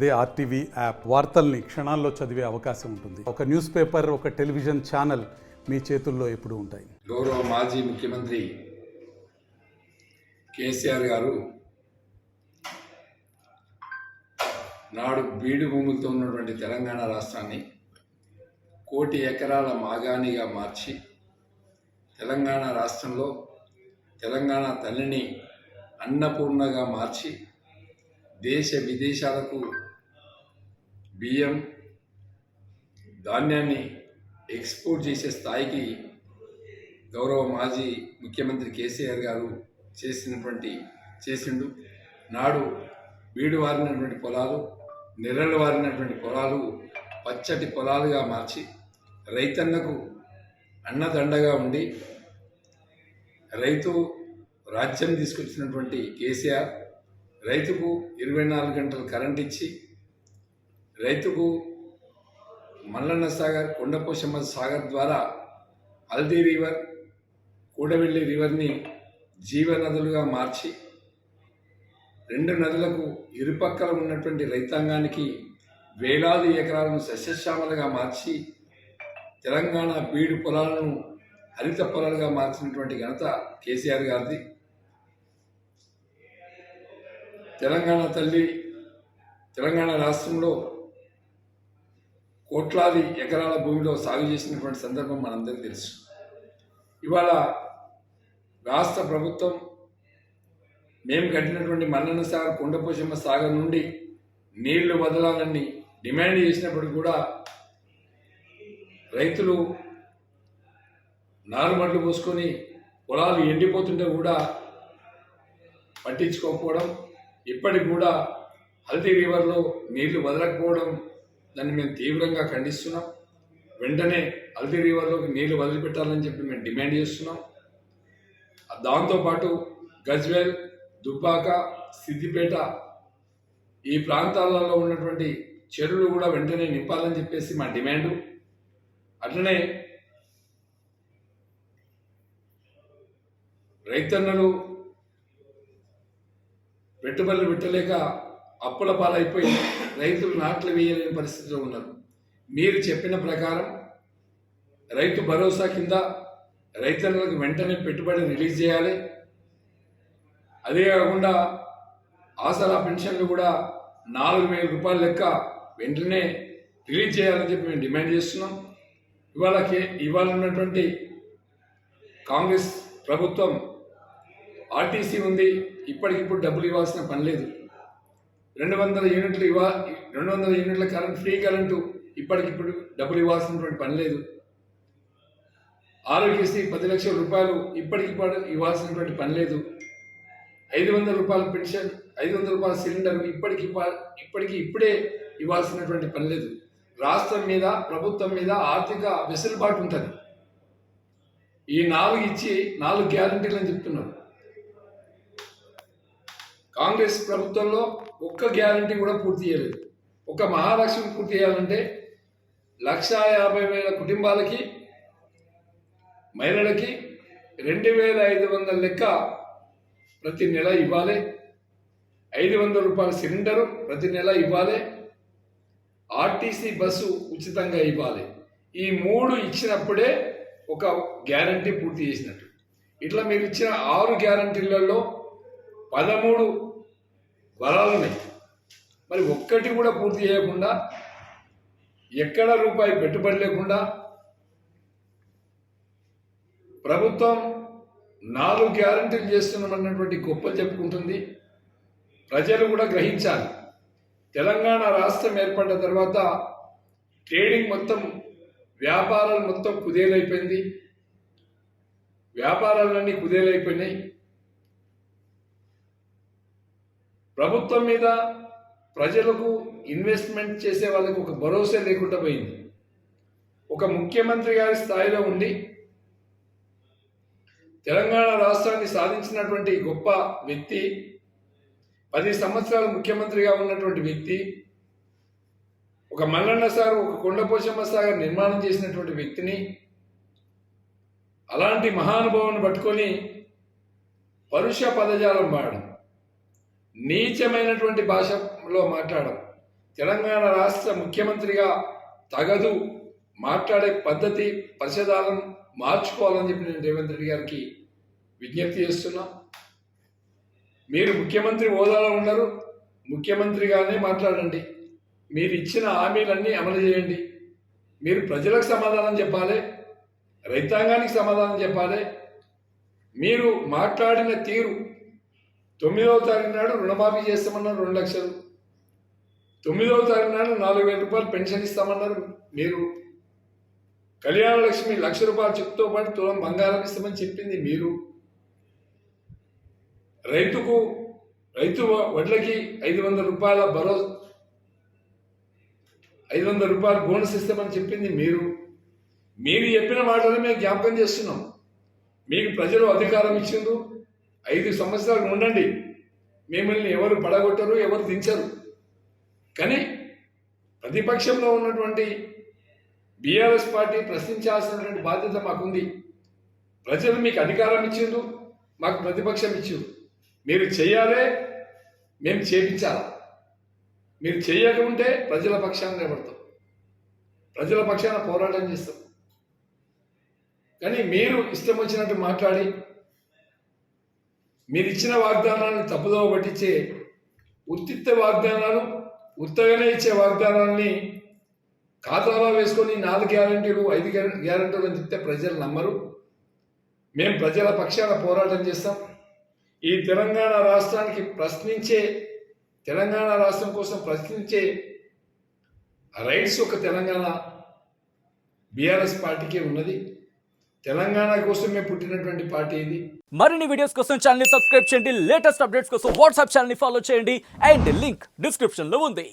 అదే RTV app వార్తల్ని క్షణాల్లో చదివే అవకాశం ఉంటుంది. ఒక న్యూస్ పేపర్, ఒక టెలివిజన్ ఛానల్ మీ చేతుల్లో ఎప్పుడూ ఉంటాయి. గౌరవ మాజీ ముఖ్యమంత్రి కేసీఆర్ గారు నాడు బీడు భూములతో ఉన్నటువంటి తెలంగాణ రాష్ట్రాన్ని 1 కోటి ఎకరాల మాగాణిగా మార్చి తెలంగాణ రాష్ట్రంలో తెలంగాణ తల్లిని అన్నపూర్ణగా మార్చి దేశ విదేశాలకు బియ్యం ధాన్యాన్ని ఎక్స్పోర్ట్ చేసే స్థాయికి గౌరవ మాజీ ముఖ్యమంత్రి కేసీఆర్ గారు చేసిండు. నాడు బీడు వారినటువంటి పొలాలు, నెర్రలు వారినటువంటి పొలాలు పచ్చటి పొలాలుగా మార్చి రైతన్నకు అన్నదండగా ఉండి రైతు రాజ్యం తీసుకొచ్చినటువంటి కేసీఆర్ రైతుకు 24 గంటలు కరెంట్ ఇచ్చి రైతుకు మల్లన్న సాగర్, కొండపోశమ్మ సాగర్ ద్వారా హల్దీ రివర్, కూడవెల్లి రివర్ని జీవనదులుగా మార్చి 2 నదులకు ఇరుపక్కల ఉన్నటువంటి రైతాంగానికి వేలాది ఎకరాలను సస్యశ్యామలుగా మార్చి తెలంగాణ బీడు పొలాలను హరిత పొలాలుగా మార్చినటువంటి ఘనత కేసీఆర్ గారిది. తెలంగాణ తల్లి తెలంగాణ రాష్ట్రంలో కోట్లాది ఎకరాల భూమిలో సాగు చేసినటువంటి సందర్భం మనందరికీ తెలుసు. ఇవాళ రాష్ట్ర ప్రభుత్వం మేము కట్టినటువంటి మల్లన్న సాగర్, కొండపోశమ్మ సాగర్ నుండి నీళ్లు వదలాలని డిమాండ్ చేసినప్పుడు కూడా రైతులు నారుమడ్లు పోసుకొని పొలాలు ఎండిపోతుంటే కూడా పట్టించుకోకపోవడం, ఇప్పటికి కూడా హల్దీ రివర్లో నీళ్లు వదలకపోవడం, దాన్ని మేము తీవ్రంగా ఖండిస్తున్నాం. వెంటనే హల్దీ రివర్లోకి నీళ్లు వదిలిపెట్టాలని చెప్పి మేము డిమాండ్ చేస్తున్నాం. దాంతోపాటు గజ్వేల్, దుబ్బాక, సిద్దిపేట ఈ ప్రాంతాలలో ఉన్నటువంటి చెరువులు కూడా వెంటనే నింపాలని చెప్పేసి మా డిమాండు. అట్లనే రైతన్నలు పెట్టుబడులు పెట్టలేక అప్పుల పాలైపోయి రైతులు నాట్లు వేయలేని పరిస్థితిలో ఉన్నారు. మీరు చెప్పిన ప్రకారం రైతు భరోసా కింద రైతన్నలకు వెంటనే పెట్టుబడి రిలీజ్ చేయాలి. అదే కాకుండా ఆసరా పెన్షన్లు కూడా 4,000 రూపాయల లెక్క వెంటనే రిలీజ్ చేయాలని చెప్పి మేము డిమాండ్ చేస్తున్నాం. ఇవాళ ఉన్నటువంటి కాంగ్రెస్ ప్రభుత్వం ఆర్టీసీ ఉంది, ఇప్పటికిప్పుడు డబ్బులు ఇవ్వాల్సిన పని లేదు. 200 యూనిట్ల కరెంట్, ఫ్రీ కరెంటు ఇప్పటికిప్పుడు డబ్బులు ఇవ్వాల్సినటువంటి పని లేదు. ఆరోగ్యశ్రీ 10 లక్షల రూపాయలు ఇప్పటికిప్పుడు ఇవ్వాల్సినటువంటి పని లేదు. 500 రూపాయల పెన్షన్, 500 రూపాయల సిలిండర్ ఇప్పుడే ఇవ్వాల్సినటువంటి పని లేదు. రాష్ట్రం మీద, ప్రభుత్వం మీద ఆర్థిక వెసులుబాటు ఉంటుంది. ఈ 4 ఇచ్చి 4 గ్యారంటీలు అని చెప్తున్నారు. కాంగ్రెస్ ప్రభుత్వంలో ఒక్క గ్యారంటీ కూడా పూర్తి చేయలేదు. ఒక మహాలక్ష్మి పూర్తి చేయాలంటే 1,50,000 కుటుంబాలకి, మహిళలకి 2,500 లెక్క ప్రతి నెల ఇవ్వాలి. 500 రూపాయల సిలిండరు ప్రతి నెల ఇవ్వాలి. ఆర్టీసీ బస్సు ఉచితంగా ఇవ్వాలి. ఈ 3 ఇచ్చినప్పుడే ఒక గ్యారంటీ పూర్తి చేసినట్టు. ఇట్లా మీరు ఇచ్చిన 6 గ్యారంటీలలో 13 వరాలు ఉన్నాయి. మరి ఒక్కటి కూడా పూర్తి చేయకుండా, ఎక్కడ రూపాయి పెట్టుబడి లేకుండా ప్రభుత్వం 4 గ్యారంటీలు చేస్తున్నామన్నటువంటి గొప్పలు చెప్పుకుంటుంది. ప్రజలు కూడా గ్రహించాలి. తెలంగాణ రాష్ట్రం ఏర్పడిన తర్వాత ట్రేడింగ్ మొత్తం, వ్యాపారాలు మొత్తం కుదేలైపోయింది. వ్యాపారాలన్నీ కుదేలైపోయినాయి. ప్రభుత్వం మీద ప్రజలకు ఇన్వెస్ట్మెంట్ చేసే వాళ్ళకు ఒక భరోసా లేకుండా పోయింది. ఒక ముఖ్యమంత్రి గారి స్థాయిలో ఉండి తెలంగాణ రాష్ట్రాన్ని సాధించినటువంటి గొప్ప వ్యక్తి, 10 సంవత్సరాలు ముఖ్యమంత్రిగా ఉన్నటువంటి వ్యక్తి, ఒక మల్లన్న సాగర్, ఒక కొండపోశమ్మ సాగర్ నిర్మాణం చేసినటువంటి వ్యక్తిని, అలాంటి మహానుభావుని పట్టుకొని పరుష పదజాలం వాడడం, నీచమైనటువంటి భాషలో మాట్లాడడం, తెలంగాణ రాష్ట్ర ముఖ్యమంత్రిగా తగదు, మాట్లాడే పద్ధతి పరిశోధన మార్చుకోవాలని చెప్పి నేను రేవంత్ రెడ్డి గారికి విజ్ఞప్తి చేస్తున్నా. మీరు ముఖ్యమంత్రి హోదాలో ఉన్నారు, ముఖ్యమంత్రిగానే మాట్లాడండి. మీరు ఇచ్చిన హామీలన్నీ అమలు చేయండి. మీరు ప్రజలకు సమాధానం చెప్పాలి, రైతాంగానికి సమాధానం చెప్పాలి. మీరు మాట్లాడిన తీరు 9వ తారీఖు నాడు రుణమాఫీ చేస్తామన్నారు 2 లక్షలు, 9వ తారీఖు నాడు 4,000 రూపాయలు పెన్షన్ ఇస్తామన్నారు. మీరు కళ్యాణ లక్ష్మి 1,00,000 రూపాయల చెక్కుతో పాటు తులం బంగారం ఇస్తామని చెప్పింది మీరు. రైతు వడ్లకి 500 రూపాయల 500 రూపాయల బోనస్ ఇస్తామని చెప్పింది మీరు. మీరు చెప్పిన మాటలు మేము జ్ఞాపకం చేస్తున్నాం. మీకు ప్రజలు అధికారం ఇచ్చిండ్రు, 5 సంవత్సరాలు ఉండండి. మిమ్మల్ని ఎవరు పడగొట్టరు, ఎవరు దించరు. కానీ ప్రతిపక్షంలో ఉన్నటువంటి బీఆర్ఎస్ పార్టీ ప్రశ్నించాల్సినటువంటి బాధ్యత మాకుంది. ప్రజలు మీకు అధికారం ఇచ్చిండ్రు, మాకు ప్రతిపక్షం ఇచ్చిండ్రు. మీరు చేయాలే, మేము చేపించాలా. మీరు చేయకుంటే ప్రజల పక్షాన నిలబడతాం, ప్రజల పక్షాన పోరాటం చేస్తాం. కానీ మీరు ఇష్టం వచ్చినట్టు మాట్లాడి మీరు ఇచ్చిన వాగ్దానాన్ని తప్పుదోవ పట్టించే ఉత్తిత్త వాగ్దానాలు, ఉత్తగానే ఇచ్చే వాగ్దానాన్ని ఖాతాలో వేసుకొని 4 గ్యారెంటీలు 5 గ్యారెంటీలు అని చెప్తే ప్రజలు నమ్మరు. మేము ప్రజల పక్షాన పోరాటం చేస్తాం. ఈ తెలంగాణ రాష్ట్రానికి తెలంగాణ రాష్ట్రం కోసం ప్రశ్నించే రైట్స్ ఒక తెలంగాణ బీఆర్ఎస్ పార్టీకే ఉన్నది. తెలంగాణ కోసమే పుట్టినటువంటి పార్టీ ఇది. మరిన్ని వీడియోస్ కోసం ఛానల్ ని సబ్స్క్రైబ్ చేయండి. లేటెస్ట్ అప్డేట్స్ కోసం వాట్సాప్ ఛానల్ ని ఫాలో చేయండి. అండ్ లింక్ డిస్క్రిప్షన్ లో ఉంది.